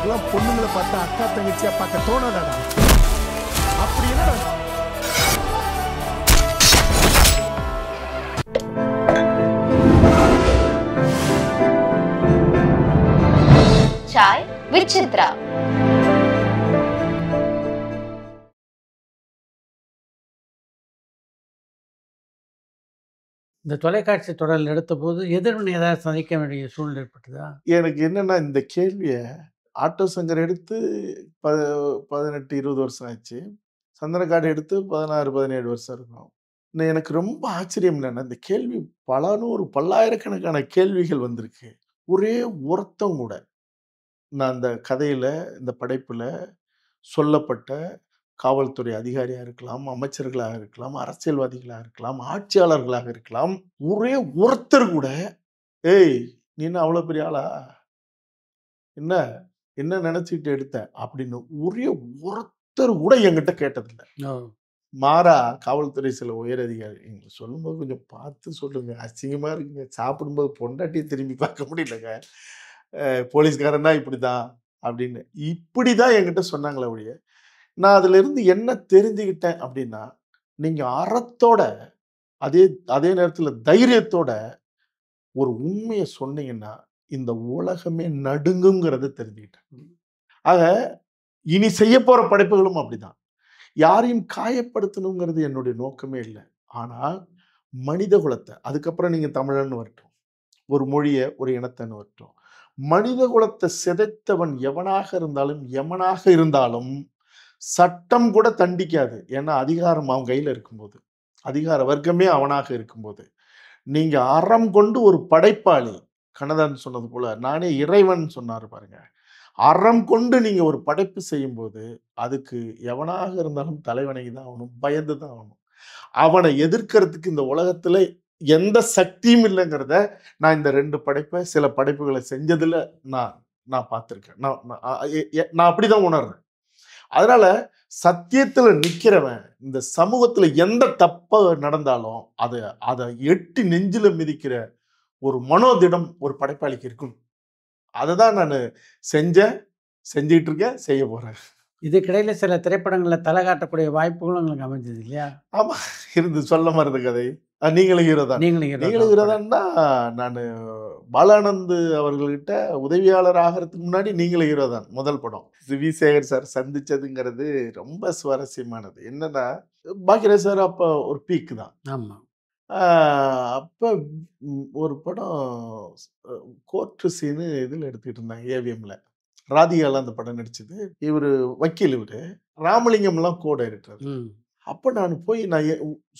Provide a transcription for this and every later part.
உனக்கெல்லாம் பொண்ணுங்களை பார்த்தா அக்கா தங்கச்சியா பார்க்க தோணாதாடா? அப்படி என்னடா? Chai with Chitra. இந்த தொலைக்காட்சி தொடரில் எடுத்தபோது எதிர்வினை ஏதாவது சந்திக்க வேண்டிய சூழ்நிலை ஏற்பட்டதா? எனக்கு என்னன்னா இந்த கேள்விய ஆட்டோ சங்கர் எடுத்து 18, 20 வருஷம் ஆச்சு. சந்திரகாடு எடுத்து 16, 17 வருஷம் இருக்கும். எனக்கு ரொம்ப ஆச்சரியம் என்னன்னா, இந்த கேள்வி பல நூறு, பல்லாயிரக்கணக்கான கேள்விகள் வந்திருக்கு. ஒரே ஒருத்தன் கூட நான் அந்த கதையில, இந்த படைப்புல சொல்லப்பட்ட காவல்துறை அதிகாரியா இருக்கலாம், அமைச்சர்களாக இருக்கலாம், அரசியல்வாதிகளா இருக்கலாம், ஆட்சியாளர்களாக இருக்கலாம். ஒரே ஒருத்தர் கூட, "ஏய்! நீ என்ன அவ்வளோ பெரிய ஆளா? என்ன என்ன நினைச்சுக்கிட்டு எடுத்த?" அப்படின்னு ஒரே ஒருத்தர் கூட என்கிட்ட கேட்டதில்ல. ஓ! மாறா காவல்துறை சில உயர் அதிகாரிங்க சொல்லும்போது கொஞ்சம் பார்த்து சொல்லுங்க. அசிங்கமா இருக்குங்க. சாப்பிடும்போது பொண்டாட்டிய திரும்பி பார்க்க முடியலங்க. போலீஸ்காரன்னா இப்படிதான் அப்படின்னு. இப்படிதான் என்கிட்ட சொன்னாங்களே ஒழிய, நான் அதிலிருந்து என்ன தெரிஞ்சுக்கிட்டேன் அப்படின்னா, நீங்க அறத்தோட அதே அதே நேரத்துல தைரியத்தோட ஒரு உண்மைய சொன்னீங்கன்னா, இந்த உலகமே நடுங்குங்கிறத தெரிஞ்சுக்கிட்டேன். ஆக இனி செய்யப்போற படைப்புகளும் அப்படிதான். யாரையும் காயப்படுத்தணுங்கிறது என்னுடைய நோக்கமே இல்ல. ஆனால் மனித குலத்த, அதுக்கப்புறம் நீங்க தமிழன்னு வரட்டும். ஒரு மொழிய, ஒரு இனத்தன்னு வரட்டும். மனித குலத்த சிதைத்தவன் எவனாக இருந்தாலும், எமனாக இருந்தாலும், சட்டம் கூட தண்டிக்காது. ஏன்னா அதிகாரம் அவன் கையில இருக்கும்போது. அதிகார வர்க்கமே அவனாக இருக்கும்போது. நீங்க அறம் கொண்டு ஒரு படைப்பாளி, கண்ணதாசன் சொன்னது போல, நானே இறைவன் சொன்னாரு பாருங்க. அறம் கொண்டு நீங்க ஒரு படைப்பு செய்யும்போது, அதுக்கு எவனாக இருந்தாலும் தலைவணங்கி தான் ஆகணும். பயந்து தான் ஆகணும். அவனை எதிர்க்கிறதுக்கு இந்த உலகத்துல எந்த சக்தியும் இல்லைங்கிறத நான் இந்த 2 படைப்ப, சில படைப்புகளை செஞ்சதுல நான் நான் பார்த்திருக்கேன். நான் நான் அ எ எ நான் அப்படிதான் உணர்றேன். அதனால சத்தியத்துல நிக்கிறவன், இந்த சமூகத்துல எந்த தப்பு நடந்தாலும், அத அத எட்டி நெஞ்சில மிதிக்கிற ஒரு மனோதிடம் ஒரு படைப்பாளிக்கு இருக்கும். அததான் நானு செஞ்சேன், செஞ்சுட்டு இருக்கேன், செய்ய போறேன். இதுக்கிடையில சில திரைப்படங்கள்ல தல காட்டக்கூடிய வாய்ப்புகளும் உங்களுக்கு அமைஞ்சது இல்லையா? ஆமா. இருந்து சொல்ல மறந்த கதை. நீங்களும் ஹீரோ தான். நீங்களும் ஹீரோ நீங்களும் ஹீரோ தான்னா, நானு பாலானந்த் அவர்கள்கிட்ட உதவியாளர் ஆகறதுக்கு முன்னாடி நீங்களும் ஹீரோ தான். முதல் படம். வி. சேகர் சார் சந்திச்சதுங்கிறது ரொம்ப சுவாரஸ்யமானது. என்னன்னா, பாக்யராஜ் சார் அப்ப ஒரு பீக் தான். ஆமா. ஆ அப்ப ஒரு படம் அ கோர்ட் சீனு இதுல எடுத்துக்கிட்டு இருந்தாங்க ஏவிஎம்ல. ராதிகாலாம் அந்த படம் நடிச்சது. இவரு வக்கீல் இவரு. ராமலிங்கம்லாம் கோ டைரக்டர். ம். அப்ப நான் போய் நான்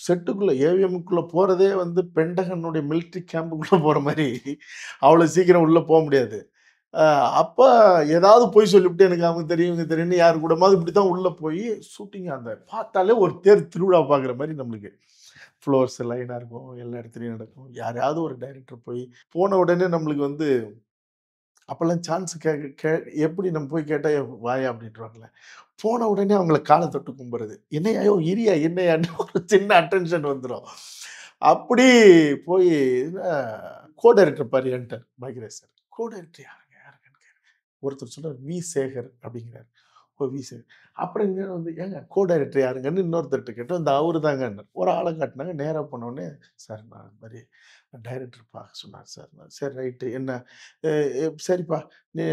செட்டுக்குள்ள ஏவிஎம்க்குள்ள போறதே வந்து பென்டகனுடைய மிலிட்டரி கேம்புக்குள்ள போற மாரி அவ்வளவு சீக்கிரம் உள்ள போ முடியாது. அ அப்ப ஏதாவது பொய் சொல்லிப்புட்டு எனக்கு அவங்க தெரியும், இவங்க தெரியும்னு யார் கூடமாவது இப்படித்தான் உள்ள போய் ஷூட்டிங் அந்த பார்த்தாலே ஒரு தேர் திருவிழா பார்க்குற மாரி நம்மளுக்கு. ஃப்ளோர்ஸ் லைனா இருக்கும். எல்லா இடத்துலயும் நடக்கும். யாரையாவது ஒரு டைரக்டர் போன உடனே நம்மளுக்கு வந்து அப்பல்லாம் சான்ஸ் எப்படி நம்ம போய் கேட்டா வாயா அப்படின்றாங்கல்ல. போன உடனே அவங்கள கால தொட்டு கும்பிடுறது. என்னையா யோவ் இரியா என்னையான்னு ஒரு சின்ன அட்டென்ஷன் வந்துரும். அப்படி போய் கோ டைரக்டர் பாரு enter Bhagyaraj sir. Co director யாருங்க யாருங்கன்னு கேட்கிறேன். ஒருத்தர் சொன்னார் வி. சேகர் அப்படிங்கிறாரு. ஓ வி. சேகர். அப்புறம் இங்க வந்து ஏங்க கோ டைரக்டர் யாருங்கன்னு இன்னொருத்தர்ட்ட கேட்டோம். இந்த அவரு தாங்கன்னாரு. ஒரு ஆள காட்டுனாங்க. நேரா போனோனே சார் நான் இந்த மாரி டைரக்டர் பார்க்க சொன்னார் சார். சரி ரைட்டு என்ன சரிப்பா நீ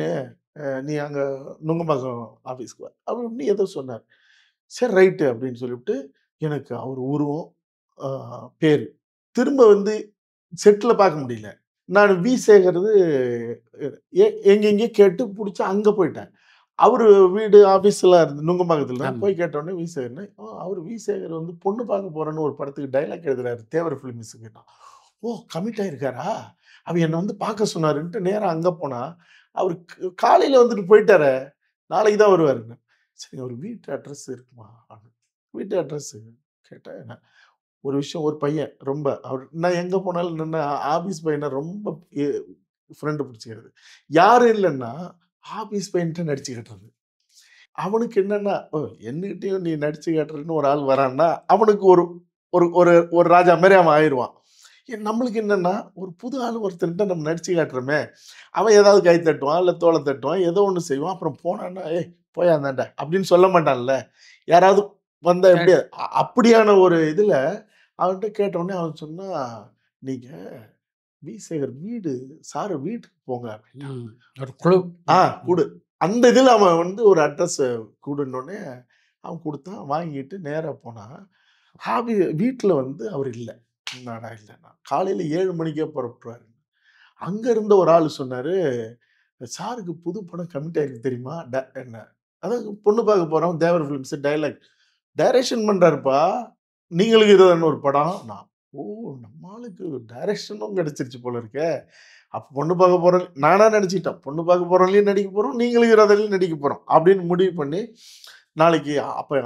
நீ அங்க நுங்கம்பாக்கம் ஆஃபீஸ்க்கு வா. அப்படின்னு ஏதோ சொன்னார். சரி ரைட்டு அப்படின்னு சொல்லிவிட்டு எனக்கு அவர் உருவம், அ பேரு. திரும்ப வந்து செட்ல பார்க்க முடியல. நான் வி. சேகர்து எங்கெங்கேயோ கேட்டு புடிச்சு அங்க போயிட்டேன். அவரு வீடு ஆஃபீஸ்லாம் நுங்கம்பாக்கத்துல தான். ஆமா. போய் கேட்டோனே வி. சேகர்ன்னு, அவரு வி. சேகர் வந்து பொண்ணு பார்க்க போறேன்னு ஒரு படத்துக்கு டயலாக் எழுதுறாரு. தேவர் ஃபிலிம்ஸ்க்கு. ஓ! கமிட் ஆயிருக்காரா? அவரு என்ன வந்து பார்க்க சொன்னாருன்ட்டு நேரா அங்க போனா, அவரு காலையில வந்துட்டு போயிட்டாரே! நாளைக்கு தான் வருவாருன்னு. சரி அவரு வீட்டு அட்ரஸ் இருக்குமா? அப்படின்னு. வீட்டு அட்ரஸ் கேட்டா, ஒரு விஷயம் ஒரு பையன் ரொம்ப நான் எங்க போனாலும் நின்னு ஆபீஸ் பையன ரொம்ப எ ஃப்ரெண்ட் புடிச்சுக்கிறது. யாரும் இல்லன்னா, ஆபீஸ் பையன்ட்ட நடிச்சு காட்டுறது. அவனுக்கு என்னன்னா, என்கிட்டயும் நீ நடிச்சு காட்டுறன்னு ஒரு ஆள் வரான்னா, அவனுக்கு ஒரு ஒரு ஒரு ஒரு ராஜா மாரி அவன் ஆயிருவான். நம்மளுக்கு என்னன்னா, ஒரு புது ஆள் ஒருத்தன்ட்ட நம்ம நடிச்சு காட்டுறோமே, அவன் ஏதாவது கை தட்டுவான், இல்ல தோள தட்டுவான், ஏதோ ஒண்ணு செய்வான். அப்புறம் போனான்னா, "ஏய் போயா அந்தாண்ட" அப்படின்னு சொல்ல மாட்டான்ல. யாராவது வந்தா எப்படி கரெக்ட். அப்படியான ஒரு இதுல அவன்ட்ட கேட்டவுடனே அவன் சொன்னான், "நீங்க வி.சேகர் வீடு சார் வீட்டுக்கு போங்க" அப்படின்ட்டான். ம். ஒரு குழு. ஆ ம். ம். குடு. அந்த இதுல அவன் வந்து ஒரு அட்ரஸ் குடுன்னோனே, அவன் குடுத்தான். வாங்கிட்டு நேரா போனான். ஆவி வீட்ல வந்து அவரு இல்ல. என்னடா இல்லன்னா, காலையில 7 மணிக்கே புறப்பட்டுருவாரு. அங்க இருந்த ஒரு ஆளு சொன்னாரு, "சாருக்கு புது படம் கமிட் ஆயிருக்கு தெரியுமா?" என்ன அதாவது பொண்ணு பார்க்க போறோம். தேவர் ஃபிலிம்ஸ் டயலாக். டைரக்ஷன் பண்றாருப்பா. நீங்களும் ஹீரோன்னு ஒரு படம். ஓ! நம்ம ஆளுக்கு டைரக்ஷனும் கிடைச்சிருச்சு போல இருக்கே. அப்ப பொண்ணு பார்க்க போறோம் நானா நெனச்சுக்கிட்டேன். பொண்ணு பார்க்க போறோம்லயும் நடிக்க போறோம். நீங்களும் ஹீரோதிலயும் நடிக்க போறோம். அப்படின்னு முடிவு பண்ணி, நாளைக்கு அப்ப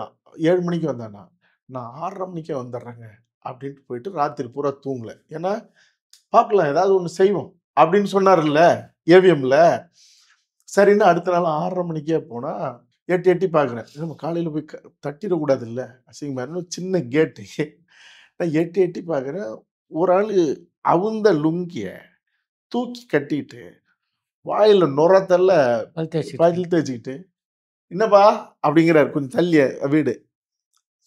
7 மணிக்கு வந்தானா, நான் 6:30 மணிக்கே வந்துடுறேங்க. அப்படின்ட்டு போயிட்டு ராத்திரி பூரா தூங்கல. ஏன்னா, பார்க்கலாம் ஏதாவது ஒண்ணு செய்வோம். அப்படின்னு சொன்னாருல்ல, ஏவிஎம்ல. சரின்னு அடுத்த நாள் 6:30 மணிக்கே போனா, எட்டி எட்டி பார்க்குறேன். நம்ம காலையில போய் தட்டிறக்கூடாதுல்ல. அசிங்கமா இருக்கும். சின்ன கேட்டு. நான் எட்டி எட்டி பார்க்குறேன். ஒரு ஆளு அவுந்த லுங்கிய தூக்கி கட்டிட்டு, வாயில நுர தள்ள பல் தேய்ச்சிட்டு. பல் தேய்ச்சுக்கிட்டு, "என்னப்பா?" அப்படிங்கிறாரு. கொஞ்சம் தள்ளி வீடு.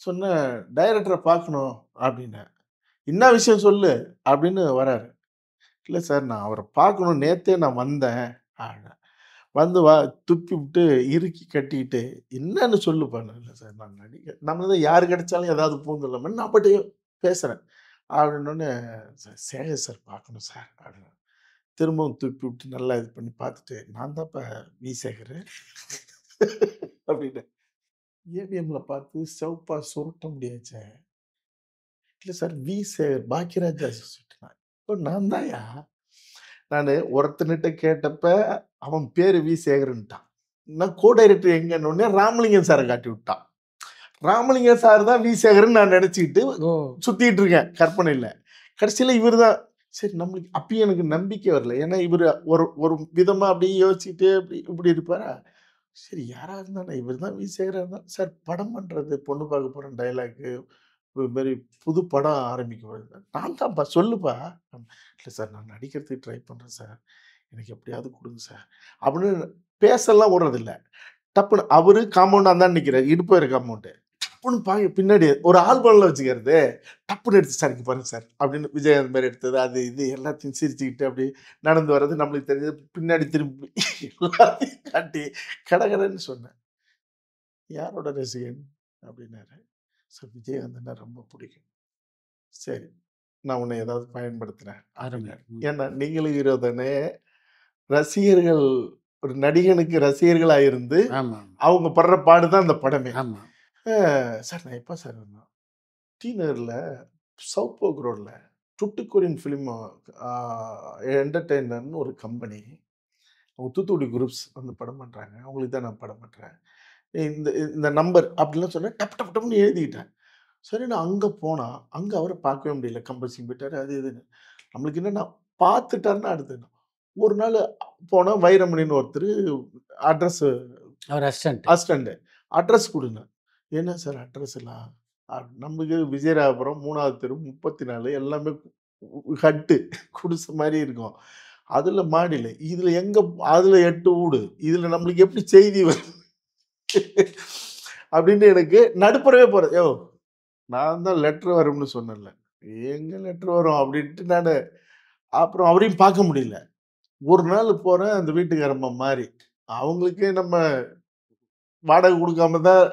சொன்னேன், "டைரக்டர பார்க்கணும்" அப்படின்னேன். "என்ன விஷயம் சொல்லு" அப்படின்னு வராரு. "இல்ல சார் நான் அவர பார்க்கணும். நேத்தே நான் வந்தேன்" அப்படின்னேன். வந்து துப்பிவிட்டு, இறுக்கி கட்டிக்கிட்டு, "என்னன்னு சொல்லுப்பான்னு." "இல்ல சார் நான் நம்ம தான் யாரு கிடைச்சாலும் ஏதாவது பூந்துடலாமேன்னு நான் பாட்டுக்கு பேசுறேன்." அப்படின்னோனே, சேகர் சார் பார்க்கணும் சார்" அப்படின்னாரு. திரும்பவும் துப்பி விட்டு நல்லா இது பண்ணி பார்த்துட்டு, "நான் தான்ப்பா வி. சேகரு" அப்படின்னேன். ஏவிஎம்ல பார்த்து சிவப்பா சுருட்ட முடியாச்சே. "இல்ல சார் வி. சேகர் பாக்கியராஜ் அசோசியேட்." "ஓ! நான் தான்யா." நானு ஒருத்தன்கிட்ட கேட்டப்ப, அவன் பேரு வி. சேகர்ன்ட்டான். நான் கோ டைரக்டர் எங்கன்னோனே ராமலிங்கம் சார காட்டி விட்டான். ராமலிங்கம் சார் தான் வி. சேகர்ன்னு நான் நெனச்சுக்கிட்டு ஓ! சுத்திட்டு இருக்கேன் கற்பனையில. கடைசியில இவரு தான். சரி நம்மளுக்கு அப்பயும் எனக்கு நம்பிக்கை வரல. ஏன்னா இவரு ஒரு ஒரு விதமா அப்படியே யோசிச்சுட்டு இப்படி இருப்பாரா? சரி யாரா இருந்தாலும் இவரு தான் வி. சேகரா இருந்தா சார் படம் பண்றது, பொண்ணு பார்க்க போறேன் டயலாக்கு, இது மாரி புது படம் ஆரம்பிக்க போகுது. நான் தான்ப்பா சொல்லுப்பா. இல்ல சார் நான் நடிக்கிறதுக்கு ட்ரை பண்றேன் சார். எனக்கு எப்படியாவது குடுங்க சார். அப்படின்னு பேசலாம் விடுறதில்ல. டப்புனு அவரு காம்பவுண்ட் அந்தாண்ட நிக்கிறாரு. இடுப்பு வரை காம்பவுண்டு. டப்புனு பின்னாடி ஒரு ஆல்பம்ல வச்சுக்கிறது. டப்புனு எடுத்து சார் இங்க பாருங்க சார். அப்படின்னு விஜயகாந்த் மாரி எடுத்தது. அது இது எல்லாத்தையும் சிரிச்சுக்கிட்டு அப்படியே நடந்து வர்றது நம்மளுக்கு தெரிஞ்சது. பின்னாடி திரும்பி எல்லாத்தையும் காட்டி கடகடன்னு சொன்னேன். யாரோட ரசிகன்? அப்படின்னாரு. சார் விஜயகாந்தன்னா ரொம்ப பிடிக்கும். சரி. நான் உன்னை ஏதாவது பயன்படுத்துறேன் அருமை. அப்படின்னாரு. ம். ஏன்னா நீங்களும் ஹீரோ தானே. ரசிகர்கள் ஒரு நடிகனுக்கு ரசிகர்களா இருந்து, ஆமா. அவங்க படுற பாடு தான் அந்த படமே. ஆமா. அ சார் நான் எப்ப சார் வரணும்? டி நகர்ல சவுத் போக் ரோட்ல டுட்டுக்கோரியன் ஃபிலிம் ஆ என்டர்டெய்னர்ன்னு ஒரு கம்பெனி. அவங்க தூத்துக்குடி குரூப்ஸ் வந்து படம் பண்றாங்க. அவங்களுக்கு தான் நான் படம் பண்றேன். இந்த இந்த நம்பர் அப்படிலாம் சொன்னேன். டப் டப் டப்ன்னு எழுதிக்கிட்டேன். சரின்னு அங்க போனா, அங்க அவர பார்க்கவே முடியல. கம்பல்சிங் போயிட்டாரு. அது இதுன்னு. நம்மளுக்கு என்னன்னா பார்த்துட்டாருன்னா அடுத்து என்ன? ஒரு நாளு போனா வைரமணின்னு ஒருத்தரு அட்ரஸ் அவர் அசிஸ்டன்ட். அசிஸ்டன்ட். அட்ரஸ் குடுங்க. என்ன சார் அட்ரஸ் எல்லாம்? நமக்கு விஜயராகபுரம் 3வது தெரு 34 எல்லாமே ஹட்டு குடிசை மாரி இருக்கும். அதுல மாடியில. இதுல எங்க அதுல 8 வூடு. இதுல நம்மளுக்கு எப்படி செய்தி வரும்? அப்படின்னு எனக்கு நடுப்புறவே போறது. யோவ்! நான் தான் லெட்டர் வரும்னு சொன்னேன்ல. எங்க லெட்டர் வரும் அப்படின்ட்டு நானு அப்புறம் அவரையும் பார்க்க முடியல. ஒரு நாள் போறேன் அந்த வீட்டுக்காரம்மா மாறி. அவங்களுக்கே நம்ம வாடகை குடுக்காம தான்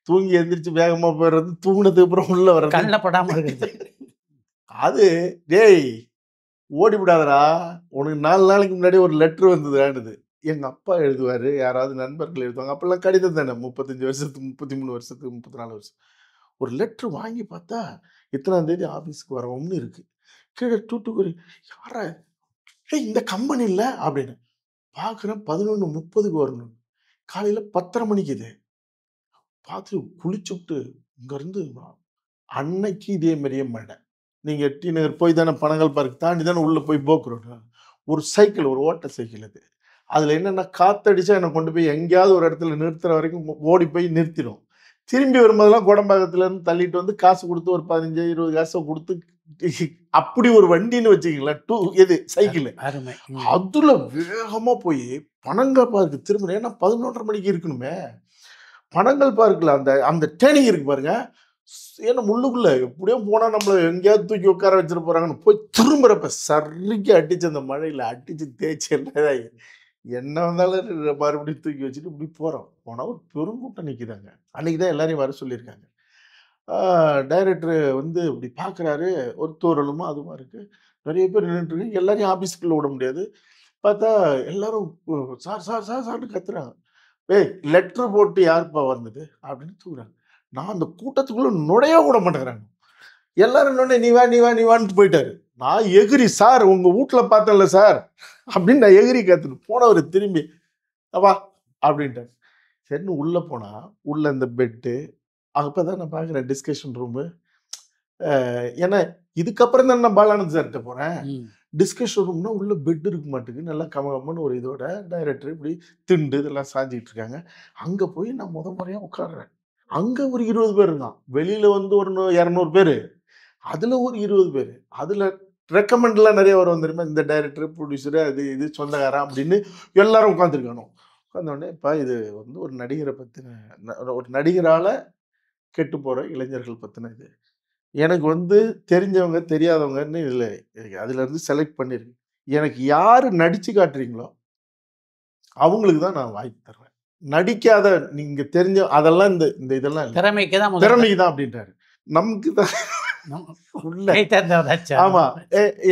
தூங்கி எந்திரிச்சு வேகமா போயிறது, தூங்குனதுக்கு அப்புறம் உள்ள வர்றது. கண்ல படாம இருக்கிறது. அது "டேய் ஓடிப்புடாதடா! உனக்கு 4 நாளைக்கு முன்னாடி ஒரு லெட்டர் வந்ததுடான்னுது." எங்க அப்பா எழுதுவாரு, யாராவது நண்பர்கள் எழுதுவாங்க. அப்பல்லாம் கடிதம் தானே 35 வருஷத்துக்கு, 33 வருஷத்துக்கு, 34 வருஷம். ஒரு லெட்டர் வாங்கி பார்த்தா, இத்தனாம் தேதி ஆஃபீஸ்க்கு வரவும்னு இருக்கு. கீழ தூத்துக்குடி யார்ரா? "ஏய் இந்த கம்பெனி இல்ல" அப்படின்னு. பார்க்குறேன் 11:30க்கு வரணும். காலையில 10:30 மணிக்கு இது. பார்த்து குளிச்சுப்புட்டு இங்கருந்து அன்னைக்கு இதே மாரியே மழை. நீங்க டி நகர் போய் தானே பனகல் பார்க் தாண்டி தானே உள்ள போய் போக் ரோடு. ஒரு சைக்கிள், ஒரு ஓட்ட சைக்கிள் அது. அதுல என்னன்னா காத்தடிச்சா என்ன கொண்டு போய் எங்கேயாவது ஒரு இடத்துல நிறுத்துற வரைக்கும் ஓடி போய் நிறுத்திடும். திரும்பி வரும்போதெல்லாம் கோடம்பாக்கத்துல இருந்து தள்ளிட்டு வந்து காசு குடுத்து ஒரு 15, 20 காச குடுத்து அப்படி ஒரு வண்டின்னு வச்சுக்கங்களேன். எது சைக்கிள். அருமை. அதுல வேகமா போய் பனங்கல் பார்க் திரும்புறேன். ஏன்னா 11:30 மணிக்கு இருக்கணுமே. பனங்கல் பார்க்ல அந்த அந்த டேர்னிங் இருக்கு பாருங்க. ஏன்னா முள்ளுக்குள்ள எப்படியோ போனா நம்மள எங்கேயாவது தூக்கி உட்கார வச்சுட்டு போறாங்கன்னு போய் திரும்புறப்ப சரிக்கு அடிச்சு அந்த மழையில அடிச்சு தேய்ச்சி எல்லாம் என்ன வந்தாலும் மறுபடியும் தூக்கி வச்சுட்டு இப்படி போறோம். போனா ஒரு பெருங்கூட்டம் நிக்குதாங்க. அன்னைக்கு தான் எல்லாரையும் வர சொல்லியிருக்காங்க. டைரக்டர் வந்து இப்படி பார்க்குறாரு. ஒரு தூறலுமா அதுவா இருக்கு. நெறைய பேர் நின்னுட்டு இருக்கு. எல்லாரையும் ஆஃபீஸ்க்குள்ள விட முடியாது. பார்த்தா எல்லாரும் சார் சார் சார் சார்ன்னு கத்துறாங்க. "ஏய் லெட்டர் போட்டு யாருப்பா வந்தது?" அப்படின்னு தூக்குறாங்க. நான் அந்த கூட்டத்துக்குள்ள நுழைய விட மாட்டேங்கிறாங்க. எல்லாரும் இன்னொன்னே "நீ வா, நீ வா, நீ வான்னு" போயிட்டாரு. நான் எகிறி "சார் உங்க வூட்ல பார்த்தேன்ல சார்" அப்படின்னு நான் எகிறி கத்துனேன். போனவரு திரும்பி "வா" அப்படின்ட்டாரு. சரின்னு உள்ள போனா, உள்ள இந்த பெட்டு அப்பதான் நான் பார்க்குறேன் டிஸ்கஷன் ரூமு. ஏன்னா இதுக்கப்புறம் தான் நான் பாலானந்த் சார்ட்ட போறேன். டிஸ்கஷன் ரூம்னா உள்ள பெட் இருக்க மாட்டேங்குது. நல்லா கமகமன்னு ஒரு இதோட டைரக்டர் இப்படி திண்டு இதெல்லாம் சாஞ்சிட்டு இருக்காங்க. அங்க போய் நான் முறையா உட்கார்றேன். அங்க ஒரு 20 பேர் இருந்தான். வெளியில வந்து ஒரு 200 பேரு. அதுல ஒரு 20 பேரு. அதுல ரெக்கமெண்ட்லாம் நெறைய வரும் தெரியுமா? இந்த டைரக்டர், புரொடியூசர் அது இது சொந்தக்காரன் அப்படின்னு எல்லாரும் உட்கார்ந்துருக்கானோ. உட்கார்ந்த உடனே, "அப்பா இது வந்து ஒரு நடிகர பத்தின ஒரு நடிகரால கெட்டு போற இளைஞர்கள் பத்தின இது. எனக்கு வந்து தெரிஞ்சவங்க, தெரியாதவங்கன்னு இதுல அதுலருந்து செலக்ட் பண்ணிருக்கு. எனக்கு யாரு நடிச்சு காட்டுறீங்களோ, அவங்களுக்கு தான் நான் வாய்ப்பு தருவேன். நடிக்காத நீங்க தெரிஞ்ச அதெல்லாம் இந்த இந்த இதெல்லாம் இல்ல. திறமைக்கு தான் முதல்ல. திறமைக்கு தான்" அப்படின்ட்டாரு. நமக்கு தான் உள்ள கை திறந்தவராச்சா? ஆமா.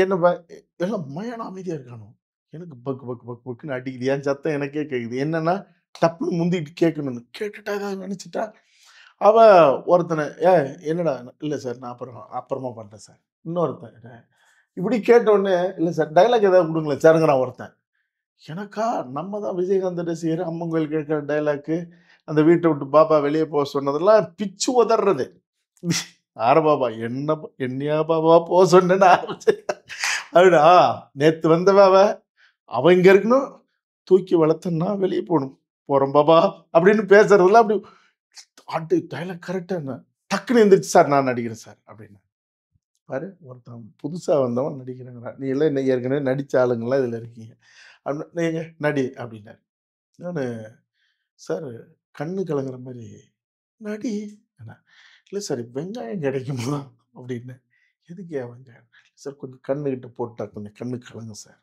என்னப்பா எல்லாம் மயான அமைதியா இருக்கானுங்க. எனக்கு பக் பக் பக் பக்குன்னு அடிக்குது. என் சத்தம் எனக்கே கேட்குது. என்னன்னா, டப்புன்னு முந்திட்டு கேட்கணும்னு. கேட்டுட்டா ஏதாவது நெனச்சுட்டா, அவ ஒருத்தன என்னடா?" "இல்ல சார் நான் அப்புறமா பண்றேன் சார்." இன்னொருத்தன் இப்படி கேட்ட உடனே, "இல்ல சார் டயலாக் ஏதாவது குடுங்களேன் சார்ங்கிறான்" ஒருத்தன். எனக்கா நம்ம தான் விஜயகாந்த் ரசிகர். அம்மன் கோயில் கேட்கிற டயலாக்கு, அந்த வீட்ட விட்டு பாப்பா வெளிய போ சொன்னதெல்லாம் பிச்சு உதர்றது. "யார பாப்பா? என்னையா பாப்பா போ சொன்னேன்னு" ஆரம்பிச்சேன். அப்படின்னா, "நேத்து வந்தவ அவ. அவ இங்க இருக்கணும். தூக்கி வளர்த்தன்னா வெளிய போணும். போறோம் பாப்பா" அப்படின்னு பேசுறதெல்லாம் அப்படி டயலாக் கரெக்ட்டா இருந்தேன். டக்குன்னு எந்திரிச்சு, "சார் நான் நடிக்கிறேன் சார்" அப்படின்னு. பாரு ஒருத்தன் புதுசா வந்தவன் நடிக்கிறேங்கிறான். நீ எல்லாம் என்ன ஏற்கனவே நடிச்ச ஆளுங்கலாம் இதுல இருக்கீங்க. அப்படின்னா, "நீங்க நடி" அப்படின்னாரு. நானு, "சார் கண்ணு கலங்குற மாரி" "நடி" அண்ணா. "இல்ல சார் வெங்காயம் கிடைக்குமா?" அப்படின்னேன். "எதுக்குய்யா வெங்காயம்?" "சார் கொஞ்சம் கண்ணுகிட்ட போட்டா கொஞ்சம் கண்ணு கலங்கும் சார்."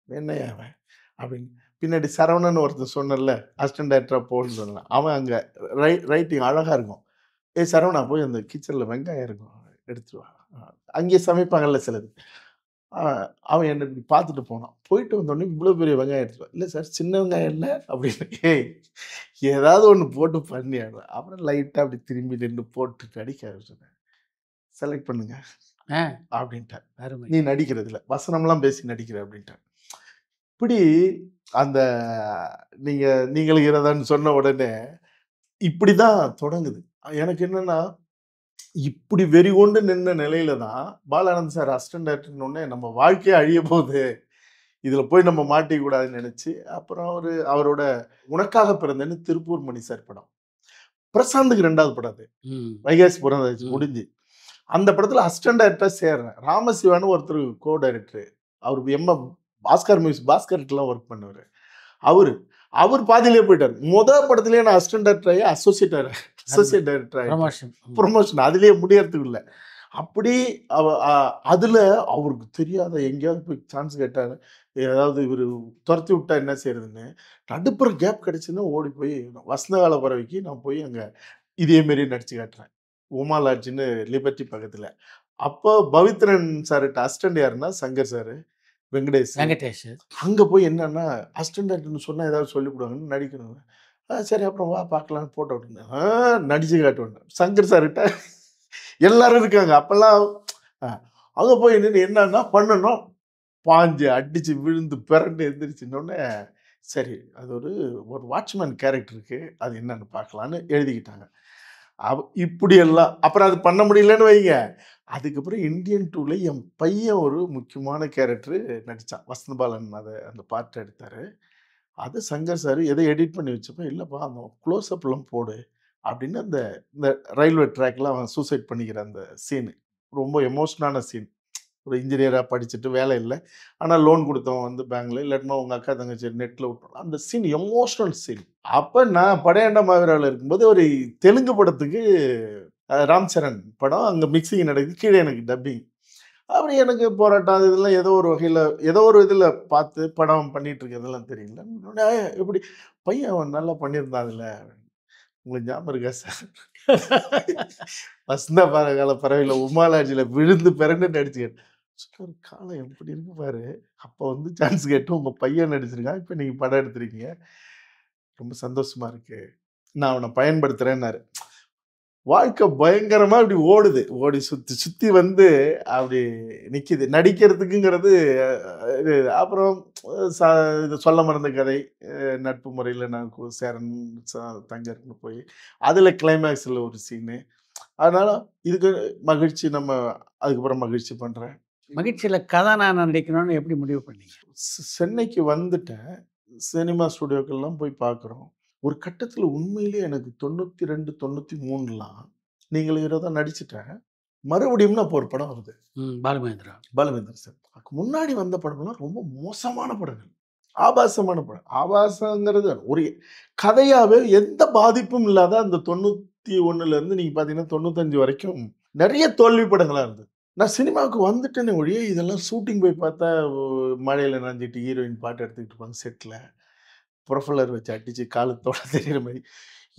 "என்னய்யா அவன்?" அப்படின்னு. பின்னாடி சரவணன்னு ஒருத்தன் சொன்னேன்ல, அசிஸ்டன்ட் டைரக்டரா போன்னு சொன்னேன். அவன் அங்க ரைட்டிங் அழகா இருக்கும். "ஏய் சரவணா போய் அந்த கிச்சன்ல வெங்காயம் இருக்கும். எடுத்துட்டு வா." அங்கேயே சமைப்பாங்கல்ல சிலது. அ அவன் என்ன இப்படி பார்த்துட்டு போனான். போயிட்டு வந்தோனே, "இவ்வளோ பெரிய வெங்காயம் எடுத்துட்டு வா." "இல்ல சார் சின்ன வெங்காயம் இல்ல." அப்படின்னு. ஏய் ஏதாவது ஒண்ணு போட்டு பண்ணியா. அப்புறம் லைட்டா அப்படி திரும்பி நின்னு போட்டுட்டு அடிக்க ஆரம்பிச்சேன். "செலக்ட் பண்ணுங்க" ஆ, அப்படின்ட்டார். அருமை. "நீ நடிக்கிறதில்ல. வசனம்லாம் பேசி நடிக்கிற" அப்படின்ட்டார். இப்படி அந்த நீங்க "நீங்கள் இரதான்னு" சொன்ன உடனே, இப்படிதான் தொடங்குது. எனக்கு என்னன்னா, இப்படி வெறிகொண்டு நின்ன நிலையில தான், பாலானந்த் சார் அசிஸ்டன்ட் டைரக்டர்னோனே, நம்ம வாழ்க்கையே அழியப் போகுது. இதுல போய் நம்ம மாட்டிக்க கூடாதுன்னு நெனச்சு, அப்புறம் அவரோட "உனக்காக பிறந்தேன்னு" திருப்பூர் மணி சார் படம். பிரசாந்துக்கு 2வது படம் அது. ம். வைகாசி பிறந்தாச்சு ம். முடிஞ்சு. அந்த படத்துல அசிஸ்டன்ட் டைரக்டரா சேர்றேன். ராமசிவான்னு ஒருத்தரு கோ டைரக்டரு. அவரு பாஸ்கர் மியூசிக் பாஸ்கர்ட்டலாம் ஒர்க் பண்ணவரு. அவரு. அவரு பாதியிலேயே போயிட்டாரு. படத்திலேயே நான் அசிஸ்டன்ட் டைரக்டர் ஆயி அருமை. அசோசியேட் டைரக்டர் ஆயிட்டேன். ப்ரமோஷன். புரமோஷன் அதிலேயே முடியறதுக்கு இல்ல. அப்படி அவ அ அதுல அவருக்கு தெரியாத எங்கேயாவது போய் சான்ஸ் கேட்டாரு. ஏதாவது இவரு தொரத்தி விட்டா என்ன செய்றதுன்னு, நடுப்புற கேப் கிடைச்சதுன்னா ஓடி போய் வசந்தகால பறவைக்கு நான் போய் அங்க இதே மாரி நடிச்சு காட்டுறேன். உமா லாட்ஜ்ன்னு லிபர்ட்டி பக்கத்துல. அப்போ பவித்ரன் சார்ட்ட அசிஸ்டன்ட் யாருன்னா, சங்கர் சாரு, வெங்கடேஷ். வெங்கடேஷ். அங்க போய் என்னன்னா, அசிஸ்டன்ட் டைரக்டர்ன்னு சொன்னா ஏதாவது சொல்லிப்புடுவாங்கன்னு நடிக்கணும். சரி அப்புறம் வா பார்க்கலான்னு போட்டோ எடுத்தேன். நடிச்சு காட்டுவேன். சங்கர் சார்கிட்ட எல்லாரும் இருக்காங்க. அப்பல்லாம் அ அங்க போய் நின்னு என்னன்னா பண்ணணும், பாஞ்சு அடிச்சு விழுந்து பெரண்டு எந்திரிச்சுன்னோனே, சரி அது ஒரு ஒரு வாட்ச்மேன் கேரக்டர் இருக்கு. அது என்னன்னு பார்க்கலான்னு எழுதிக்கிட்டாங்க. இப்படியெல்லாம் அப்புறம் அது பண்ண முடியலன்னு வைங்க. அதுக்கப்புறம் இந்தியன் 2ல என் பையன் ஒரு முக்கியமான கேரக்டர் நடிச்சான். வசந்த் பாலன் அந்த பார்ட் எடுத்தாரு. அது சங்கர் சார் ஏதோ எடிட் பண்ணி வச்சப்ப, "இல்லப்பா அந்த க்ளோஸ் அப்லாம் போடு" அப்படின்னு அந்த இந்த ரயில்வே ட்ராக்ல அவன் சூசைட் பண்ணிக்கிற அந்த சீனு. ரொம்ப எமோஷனான சீன். ஒரு இன்ஜினியரா படிச்சுட்டு வேலை இல்ல. ஆனா லோன் குடுத்தவன் வந்து பேங்க்ல, இல்லாட்டினா உங்க அக்கா, தங்கச்சி நெட்ல விட்டோம். அந்த சீன் எமோஷனல் சீன். அப்ப நான் படையண்டா மாவீரால இருக்கும்போது ஒரு தெலுங்கு படத்துக்கு ராம் சரண் படம். அங்க மிக்ஸிங் நடக்குது. கீழ எனக்கு டப்பிங். அப்படி எனக்கு போராட்டம் அது இதெல்லாம் ஏதோ ஒரு வகையில, ஏதோ ஒரு இதுல பார்த்து படம் பண்ணிட்டு இருக்கிறதெல்லாம் தெரியும்ல. உடனே எப்படி பையன் அவன் நல்லா பண்ணியிருந்தான் அதுல. உங்களுக்கு ஞாபகம் இருக்கா சார்? வசந்தா கால பறவையில உமாலாஜில விழுந்து பிறண்டு நடிச்சுக்கிட்டு. ஒரு காலம் எப்படி இருக்கு பாரு. அப்ப வந்து சான்ஸ் கேட்டு உங்க பையன் நடிச்சிருக்கான். இப்ப நீங்க படம் எடுத்திருக்கீங்க. ரொம்ப சந்தோஷமா இருக்கு. நான் அவன பயன்படுத்துறேன்னாரு. வாழ்க்கை பயங்கரமா இப்படி ஓடுது. ஓடி சுத்தி சுத்தி வந்து அப்படி நிக்குது. நடிக்கிறதுக்குங்கிறது இது அப்புறம் ச இது சொல்ல மறந்த கதை. நட்பு முறையில நான் சேரன், ச தங்கர்ன்னு போய், அதுல கிளைமாக்ஸ்ல ஒரு சீனு. அதனால இதுக்கு மகிழ்ச்சி நம்ம அதுக்கப்புறம் மகிழ்ச்சி பண்றேன். மகிழ்ச்சியில கதாநாயகனா நடிக்கணும்னு எப்படி முடிவு பண்ணீங்க? சென்னைக்கு வந்துட்டேன். சினிமா ஸ்டுடியோக்கெல்லாம் போய் பார்க்குறோம். ஒரு கட்டத்தில உண்மையிலேயே எனக்கு 92, 93லாம் நீங்களும் ஹீரோ தான் நடிச்சுட்டேன். மறுபடியும்னு அப்போ ஒரு படம் வருது. பாலுமகேந்திரா. பாலுமேந்திரா சார். அதுக்கு முன்னாடி வந்த படம்லாம் ரொம்ப மோசமான படங்கள். ஆபாசமான படம். ஆபாசங்கிறது ஒரு கதையாவே எந்த பாதிப்பும் இல்லாத அந்த 91லேருந்து நீங்க பார்த்தீங்கன்னா 95 வரைக்கும் நெறைய தோல்வி படங்களா இருந்தது. நான் சினிமாவுக்கு வந்துட்டேனே ஒழிய, இதெல்லாம் ஷூட்டிங் போய் பார்த்தா, மழையில நனஞ்சுட்டு ஹீரோயின் பாட்டு எடுத்துக்கிட்டு இருப்பாங்க செட்ல. புரொஃபலர் வச்சு அடிச்சு காலத்தோட தெரியிற மாரி.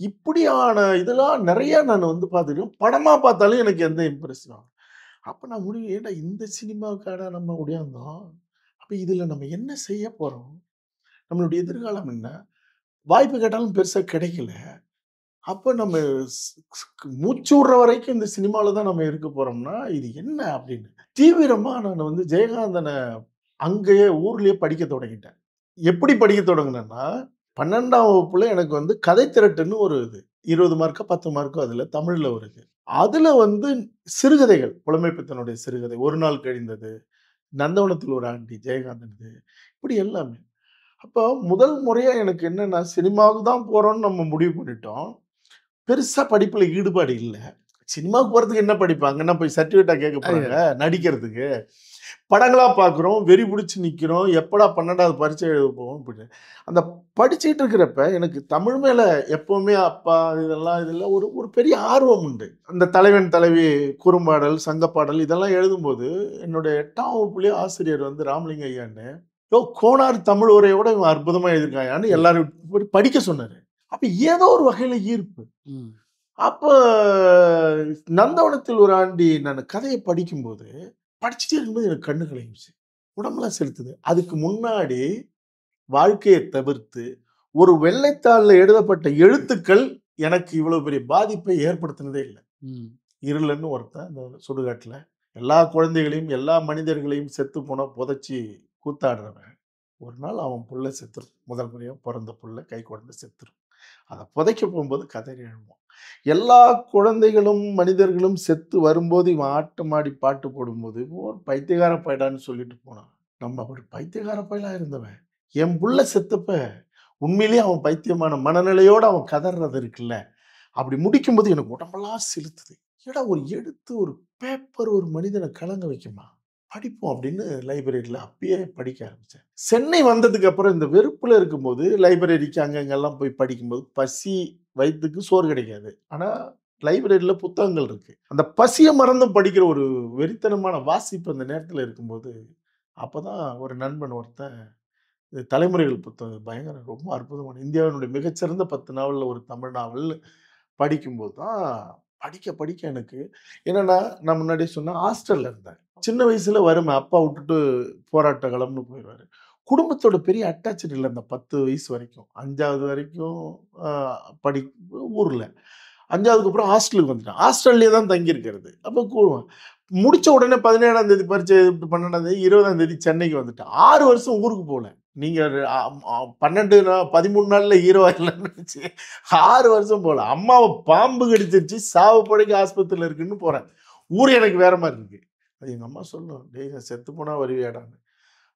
இப்படியான இதெல்லாம் நெறைய நான் வந்து பார்த்துருக்கேன். படமா பார்த்தாலும் எனக்கு எந்த இம்ப்ரெஷனும் ஆகல. அப்ப நான் முடிவு ஏன்டா இந்த சினிமாவுக்காடா நம்ம உடையாந்தோம்? அப்ப இதுல நம்ம என்ன செய்ய போறோம்? நம்மளுடைய எதிர்காலம் என்ன? வாய்ப்பு கேட்டாலும் பெருசா கிடைக்கல. அப்ப நம்ம ஸ் ஸ் மூச்சு விடுற வரைக்கும் இந்த சினிமால தான் நம்ம இருக்க போறோம்னா, இது என்ன அப்படின்னு. தீவிரமா நான் வந்து ஜெயகாந்தன அங்கேயே ஊர்லயே படிக்க தொடங்கிட்டேன். எப்படி படிக்க தொடங்குனேன்னா, 12ஆம் வகுப்புல எனக்கு வந்து கதை திரட்டுன்னு ஒரு இது. 20 மார்க்கோ, 10 மார்க்கோ அதுல தமிழ்ல வருது. அதுல வந்து சிறுகதைகள், புலமைப்பித்தனுடைய சிறுகதை, ஒரு நாள் கழிந்தது, நந்தவனத்தில் ஒரு ஆண்டி, ஜெயகாந்தனுது, இப்படி எல்லாமே. அப்போ முதல் முறையா எனக்கு என்னன்னா, சினிமாவுக்கு தான் போறோம்ன்னு நம்ம முடிவு பண்ணிட்டோம். பெருசா படிப்புல ஈடுபாடு இல்ல. சினிமாவுக்கு போறதுக்கு என்ன படிப்பு? அங்க என்ன போய் சர்டிஃபிகேட்டா கேட்க போறாங்க? நடிக்கிறதுக்கு. படங்களா பார்க்குறோம். வெறி பிடிச்சு நிக்கிறோம். எப்படா 12வது பரீட்சை எழுத போவோம் அப்படின்னு. அந்த படிச்சுட்டு இருக்கிறப்ப எனக்கு தமிழ் மேல எப்பவுமே அப்பா இதெல்லாம் ஒரு ஒரு பெரிய ஆர்வம் உண்டு. அந்த தலைவன், தலைவி குறும்பாடல், சங்கப்பாடல் இதெல்லாம் எழுதும்போது என்னுடைய 8ஆம் வகுப்புலயே ஆசிரியர் வந்து ராமலிங்க ஐயான்னு, கோனார் தமிழ் உரையோட இவன் அற்புதமா எழுதியிருக்காயான்னு எல்லாரும் படிக்க சொன்னாரு. அப்ப ஏதோ ஒரு வகையில ஈர்ப்பு. ம். அப்ப நந்தவனத்தில் ஒரு ஆண்டி நான் கதைய படிக்கும்போது, படிச்சுட்டே இருக்கும்போது எனக்கு கண்ணு கலங்கிருச்சு. உடம்பெல்லாம் செலுத்துது. அதுக்கு முன்னாடி வாழ்க்கைய தவிர்த்து, ஒரு வெள்ளைத்தாள்ல எழுதப்பட்ட எழுத்துக்கள் எனக்கு இவ்வளவு பெரிய பாதிப்பை ஏற்படுத்தினதே இல்ல. ம். இருளன்னு ஒருத்தன் அந்த சுடுகாட்டுல, எல்லா குழந்தைகளையும், எல்லா மனிதர்களையும் செத்து போனா புதைச்சு கூத்தாடுறவன். ஒரு நாள் அவன் புள்ள செத்துரும். முதல் முறையா பொறந்த புள்ள, கை குழந்தை செத்துரும். அத புதைக்க போம்போது கதறி அழுவான். எல்லா குழந்தைகளும், மனிதர்களும் செத்து வரும்போது, இவன் ஆட்டமாடி பாட்டு போடும்போது, ஒரு பைத்தியக்கார பயடான்னு சொல்லிட்டு போனான். நம்ம ஒரு பைத்தியக்கார பயலா இருந்தவன். என் புள்ள செத்தப்ப, உண்மையிலேயே அவன் பைத்தியமான மனநிலையோட அவன் கதர்றது இருக்குல்ல, அப்படி முடிக்கும்போது எனக்கு உடம்பெல்லாம் சிலுத்துது. ஏன்டா ஒரு எழுத்து, ஒரு பேப்பர் ஒரு மனிதன கலங்க வைக்குமா? படிப்போம் அப்படின்னு லைப்ரரியில அப்பயே படிக்க ஆரம்பிச்சேன். சென்னை வந்ததுக்கு அப்புறம் இந்த வெறுப்புல இருக்கும்போது, லைப்ரரிக்கு அங்க இங்கலாம் போய் படிக்கும்போது, பசி வயித்துக்கு சோறு கிடைக்காது. ஆனா லைப்ரரியில புத்தகங்கள் இருக்கு. அந்த பசிய மறந்து படிக்கிற ஒரு வெறித்தனமான வாசிப்பு அந்த நேரத்துல இருக்கும்போது, அப்பதான் ஒரு நண்பன் ஒருத்தன் இது தலைமுறைகள் புத்தகம் பயங்கர ரொம்ப அற்புதமான இந்தியாவினுடைய மிகச்சிறந்த 10 நாவல்ல ஒரு தமிழ் நாவல் படிக்கும்போது தான் படிக்க படிக்க எனக்கு என்னன்னா, நான் முன்னாடியே சொன்னேன் ஹாஸ்டல்ல இருந்தேன். சின்ன வயசுல வறுமை. அப்பா விட்டுட்டு போராட்ட களம்னு போயிருவாரு. குடும்பத்தோட பெரிய அட்டாச்டு இல்ல அந்த 10 வயசு வரைக்கும். 5வது வரைக்கும் அ படி ஊர்ல. 5வதுக்கு அப்புறம் ஹாஸ்டலுக்கு வந்துட்டேன். ஹாஸ்டல்லயே தான் தங்கி இருக்கிறது. அப்ப முடிச்ச உடனே 17ஆம் தேதி பரீட்சை எழுதிட்டு 12ஆம் தேதி, 20ஆம் தேதி சென்னைக்கு வந்துட்டேன். 6 வருஷம் ஊருக்கு போல. நீங்க 12 13 நாள்ல ஹீரோ ஆயிடலாம்னு நெனச்சு 6 வருஷம் போல. அம்மாவ பாம்பு கடிச்சிருச்சு, சாவு படுக்கை ஆஸ்பத்திரியில இருக்குன்னு போறேன். ஊர் எனக்கு வேற மாரி இருக்கு. அது எங்க அம்மா சொல்லும், "டேய் நான் செத்து போனா வருவியாடான்னு."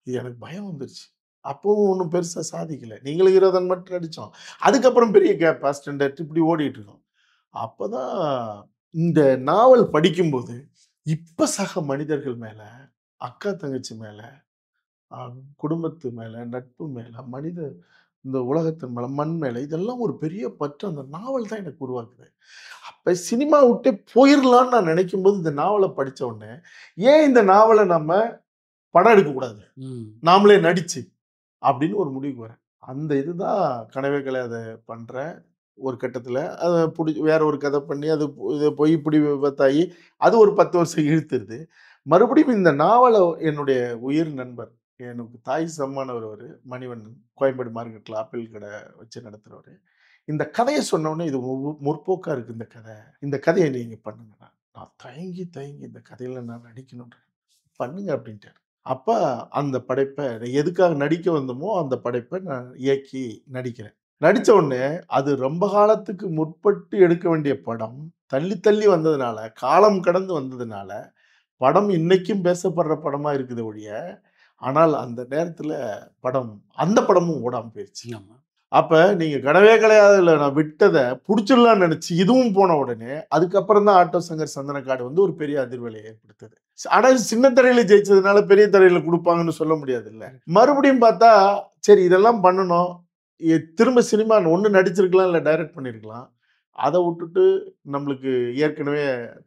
இது எனக்கு பயம் வந்துருச்சு. அப்பவும் ஒண்ணும் பெருசா சாதிக்கல. நீங்களும் ஹீரோ தான் மட்டும் நடிச்சோம். அதுக்கப்புறம் பெரிய கேப் அசிஸ்டன்ட் டைரக்டர் இப்படி ஓடிட்டு இருக்கோம். அப்பதான் இந்த நாவல் படிக்கும்போது, இப்ப சக மனிதர்கள் மேல, அக்கா, தங்கச்சி மேல, அ குடும்பத்து மேல, நட்பு மேல, இந்த உலகத்தின் மேல, மண் மேல இதெல்லாம் ஒரு பெரிய பற்று அந்த நாவல் தான் எனக்கு உருவாக்குது. அப்ப சினிமா விட்டே போயிரலான்னு நான் நினைக்கும்போது, இந்த நாவல படிச்ச உடனே, ஏன் இந்த நாவல நம்ம படம் எடுக்கக்கூடாது? ம். நாமளே நடிச்சு, அப்படின்னு ஒரு முடிவுக்கு வரேன். அந்த இதுதான் கனவே கலையாத பண்றேன். ஒரு கட்டத்தில. அத வேற ஒரு கதை பண்ணி, அது இது போய் இப்படி விபத்தாகி, அது ஒரு 10 வருஷம் இழுத்துருது. மறுபடியும் இந்த நாவல என்னுடைய உயிர் நண்பர், எனக்கு தாய் சமமானவர் அவரு, மணிவண்ணன். கோயம்பேடு மார்க்கெட்ல ஆப்பிள் கடை வச்சு நடத்துறவரு. இந்த கதைய சொன்ன உடனே, இது முற்போக்கா இருக்கு இந்த கதை. இந்த கதைய நீங்க பண்ணுங்கண்ணா. நான் தயங்கி, தயங்கி இந்த கதையில நான் நடிக்கணும்ன்றேன். பண்ணுங்க அப்படின்ட்டாரு. அப்ப அந்த படைப்ப எதுக்காக நடிக்க வந்தோமோ, அந்த படைப்ப நான் இயக்கி நடிக்கிறேன். நடிச்ச உடனே, அது ரொம்ப காலத்துக்கு முற்பட்டு எடுக்க வேண்டிய படம், தள்ளி தள்ளி வந்ததுனால, காலம் கடந்து வந்ததுனால, படம் இன்னைக்கும் பேசப்படுற படமா இருக்குதே ஒழிய, ஆனால் அந்த நேரத்துல அந்த படமும் ஓடாம போயிருச்சு. ஆமா. அப்ப நீங்க கனவே கலையாதுல நான் விட்டத புடிச்சிடலாம்னு நெனச்சு, இதுவும் போன உடனே, அதுக்கப்புறம் தான் ஆட்டோ சங்கர் சந்தனக்காடு வந்து ஒரு பெரிய அதிர்வலைய ஏற்படுத்துது. ஆனா சின்ன திரையில ஜெயிச்சதுனால பெரிய திரையில குடுப்பாங்கன்னு சொல்ல முடியாதுல்ல. மறுபடியும் பார்த்தா, சரி இதெல்லாம் பண்ணணும். திரும்ப சினிமா ஒண்ணு நடிச்சிருக்கலாம், இல்ல டைரக்ட் பண்ணியிருக்கலாம். அத வுட்டுட்டு நம்மளுக்கு ஏற்கனவே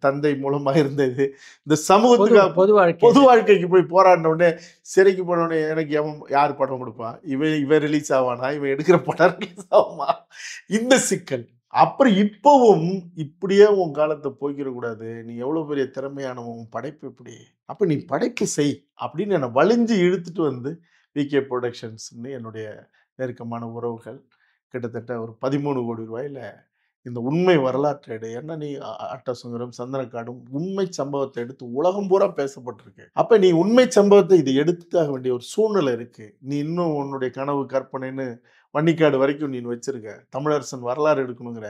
தந்தை மூலமா இருந்த இது, இந்த சமூகத்துக்காக பொது வாழ்க்கை பொது வாழ்க்கைக்கு போய் போராடின உடனே, சிறைக்கு போன உடனே எனக்கு யார் படம் குடுப்பா? இவன் ரிலீஸ் ஆவானா? இவன் எடுக்கிற படம் ரிலீஸ் ஆகுமா? இந்த சிக்கல். அப்புறம் இப்பவும் இப்படியே உன் காலத்த போக்கிற கூடாது. நீ எவ்வளவு பெரிய திறமையானவன், உன் படைப்பு எப்படி? அப்ப நீ படைப்பு செய் அப்படின்னு என்ன வலிஞ்சு இழுத்துட்டு வந்து விகே புரொடக்ஷன்ஸ்ன்னு என்னுடைய நெருக்கமான உறவுகள் கிட்டத்தட்ட ஒரு 13 கோடி ரூபாயில இந்த உண்மை வரலாற்றை எடு. ஏன்னா நீ அட்டசுந்தரம், சந்தனக்காடும் உண்மை சம்பவத்தை எடுத்து உலகம் பூரா பேசப்பட்டிருக்கு. அப்ப நீ உண்மை சம்பவத்தை இது எடுத்தாக வேண்டிய ஒரு சூழ்நிலை இருக்கு. நீ இன்னும் உன்னுடைய கனவு கற்பனைன்னு வன்னிக்காடு வரைக்கும் நீ வச்சிருக்க. தமிழரசன் வரலாறு எடுக்கணுங்கிற.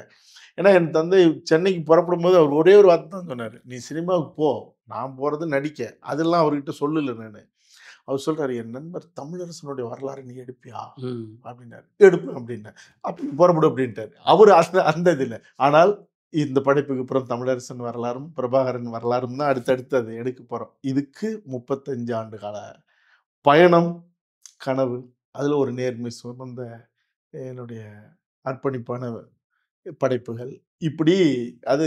ஏன்னா என் தந்தை சென்னைக்கு புறப்படும்போது அவர் ஒரே ஒரு வார்த்தை தான் சொன்னாரு. "நீ சினிமாவுக்கு போ. நான் போறது நடிக்க." அதெல்லாம் அவர்கிட்ட சொல்லல நானு. அவர் சொல்றாரு, "என் நண்பர் தமிழரசனுடைய வரலாறு நீ எடுப்பியா?" ம். அப்படின்னாரு. "எடுப்பேன்" அப்படின்னேன். "அப்ப புறப்படு" அப்படின்ட்டாரு. அவரு அந்த அந்த இதுல. ஆனால் இந்த படைப்புக்கு அப்புறம் தமிழரசன் வரலாறும், பிரபாகரன் வரலாறும் தான் அடுத்தடுத்து அத எடுக்க போறோம். இதுக்கு 35 ஆண்டு கால பயணம், கனவு. அதுல ஒரு நேர்மை சுமந்த என்னுடைய அர்ப்பணிப்பான படைப்புகள். இப்படி அது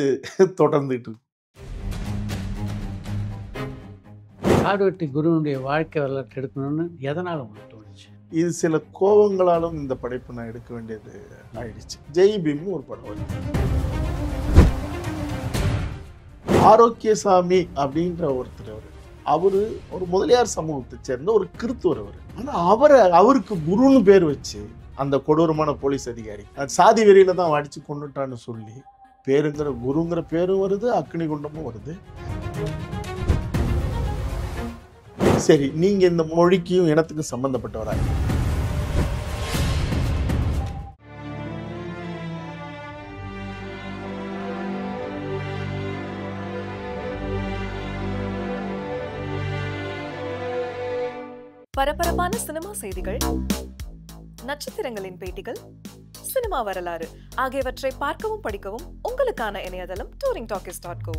தொடர்ந்துட்டு இருக்கு. காடுவெட்டி குருவினுடைய வாழ்க்கை வரலாற்று எடுக்கணும்னு எதனால உங்களுக்கு தோணுச்சு? இது சில கோவங்களாலும் இந்த படைப்பு நான் எடுக்க வேண்டியது ஆயிடுச்சு. ஜெய் பீம்னு ஒரு படம் வருது. ஆரோக்கியசாமி அப்படின்ற ஒருத்தர் அவரு. அவரு ஒரு முதலியார் சமூகத்தை சேர்ந்த ஒரு கிறித்துவர் அவரு. ஆனா அவருக்கு குருன்னு பேர் வச்சு அந்த கொடூரமான போலீஸ் அதிகாரி சாதி வெறியில தான் அடிச்சு கொன்னுட்டான்னு சொல்லி குருங்கிற பேரும் வருது, அக்னி குண்டமும் வருது. சரி, நீங்க இந்த மொழிக்கும் இனத்துக்கும் சம்பந்தப்பட்டவரா? பரபரப்பான சினிமா செய்திகள், நட்சத்திரங்களின் பேட்டிகள், சினிமா வரலாறு ஆகியவற்றை பார்க்கவும் படிக்கவும் உங்களுக்கான இணையதளம் touringtalkies.co.